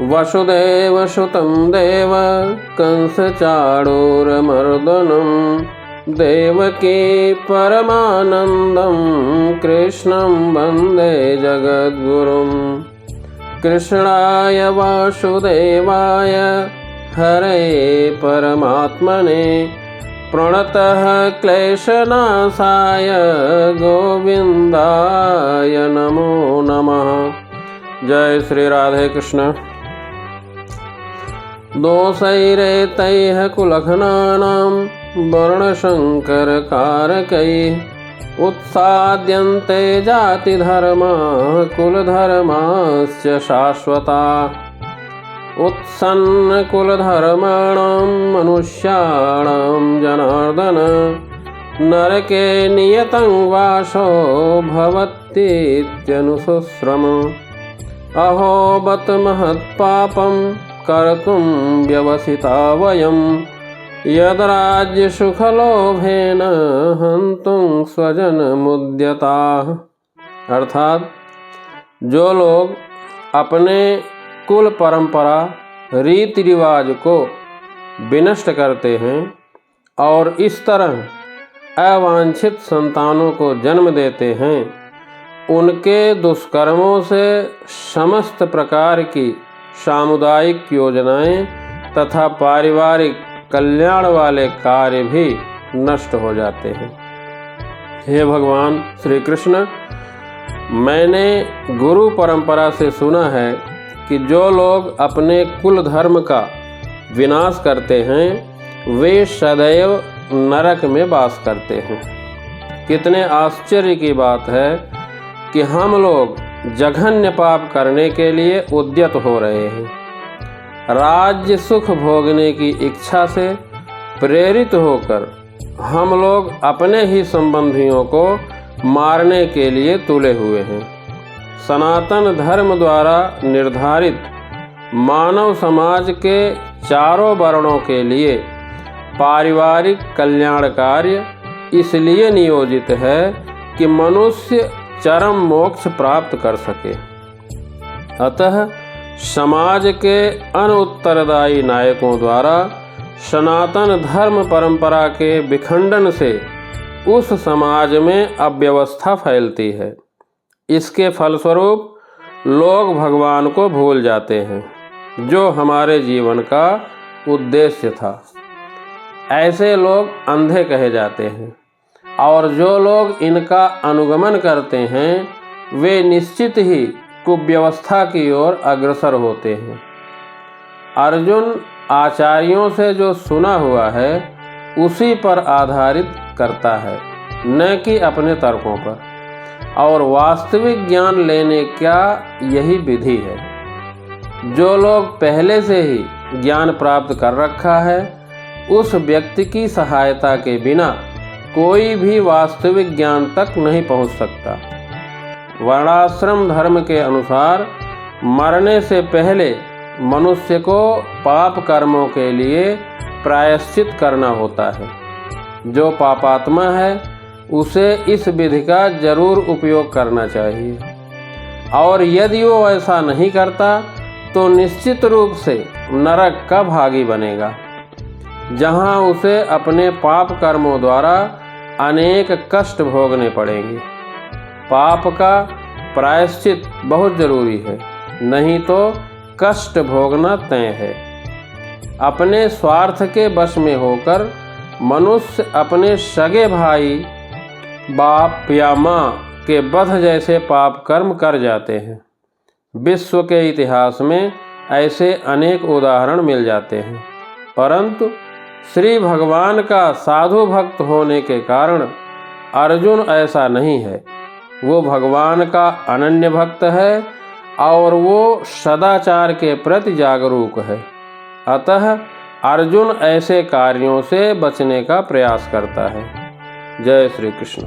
वसुदेवसुतं देव कंसचाणूरमर्दनं देवकी परमानन्दं कृष्णं वन्दे जगद्गुरुं। कृष्णाय वासुदेवाय हरे परमात्मने प्रणतः क्लेशनाशाय गोविन्दाय नमो नमः। जय श्री राधे कृष्ण। दोषैरेतैः कुलघ्नानां वर्णशङ्करकारकैः उत्साद्यन्ते जातिधर्माः कुलधर्माश्च शाश्वता। उत्सन्नकुलधर्माणां मनुष्याणां जनार्दन नरके नियतं वासो भवतीत्यनुशुश्रम। अहो बत महत्पापं कर्तुं व्यवसिता वयं यद्राज्यसुखलोभेन हन्तुं स्वजनमुद्यताः। अर्थात जो लोग अपने कुल परंपरा रीति रिवाज को विनष्ट करते हैं और इस तरह अवांछित संतानों को जन्म देते हैं, उनके दुष्कर्मों से समस्त प्रकार की सामुदायिक योजनाएं तथा पारिवारिक कल्याण वाले कार्य भी नष्ट हो जाते हैं। हे भगवान श्री कृष्ण, मैंने गुरु परंपरा से सुना है कि जो लोग अपने कुल धर्म का विनाश करते हैं वे सदैव नरक में वास करते हैं। कितने आश्चर्य की बात है कि हम लोग जघन्य पाप करने के लिए उद्यत हो रहे हैं। राज्य सुख भोगने की इच्छा से प्रेरित होकर हम लोग अपने ही संबंधियों को मारने के लिए तुले हुए हैं। सनातन धर्म द्वारा निर्धारित मानव समाज के चारों वर्णों के लिए पारिवारिक कल्याण कार्य इसलिए नियोजित है कि मनुष्य चरम मोक्ष प्राप्त कर सके। अतः समाज के अनुत्तरदायी नायकों द्वारा सनातन धर्म परंपरा के विखंडन से उस समाज में अव्यवस्था फैलती है। इसके फलस्वरूप लोग भगवान को भूल जाते हैं जो हमारे जीवन का उद्देश्य था। ऐसे लोग अंधे कहे जाते हैं और जो लोग इनका अनुगमन करते हैं वे निश्चित ही कुव्यवस्था की ओर अग्रसर होते हैं। अर्जुन आचार्यों से जो सुना हुआ है उसी पर आधारित करता है, न कि अपने तर्कों पर, और वास्तविक ज्ञान लेने का यही विधि है। जो लोग पहले से ही ज्ञान प्राप्त कर रखा है उस व्यक्ति की सहायता के बिना कोई भी वास्तविक ज्ञान तक नहीं पहुंच सकता। वर्णाश्रम धर्म के अनुसार मरने से पहले मनुष्य को पाप कर्मों के लिए प्रायश्चित करना होता है। जो पापात्मा है उसे इस विधि का जरूर उपयोग करना चाहिए, और यदि वो ऐसा नहीं करता तो निश्चित रूप से नरक का भागी बनेगा, जहां उसे अपने पाप कर्मों द्वारा अनेक कष्ट भोगने पड़ेंगे। पाप का प्रायश्चित बहुत जरूरी है, नहीं तो कष्ट भोगना तय है। अपने स्वार्थ के वश में होकर मनुष्य अपने सगे भाई, बाप या माँ के वध जैसे पाप कर्म कर जाते हैं। विश्व के इतिहास में ऐसे अनेक उदाहरण मिल जाते हैं, परंतु श्री भगवान का साधु भक्त होने के कारण अर्जुन ऐसा नहीं है। वो भगवान का अनन्य भक्त है और वो सदाचार के प्रति जागरूक है। अतः अर्जुन ऐसे कार्यों से बचने का प्रयास करता है। जय श्री कृष्ण।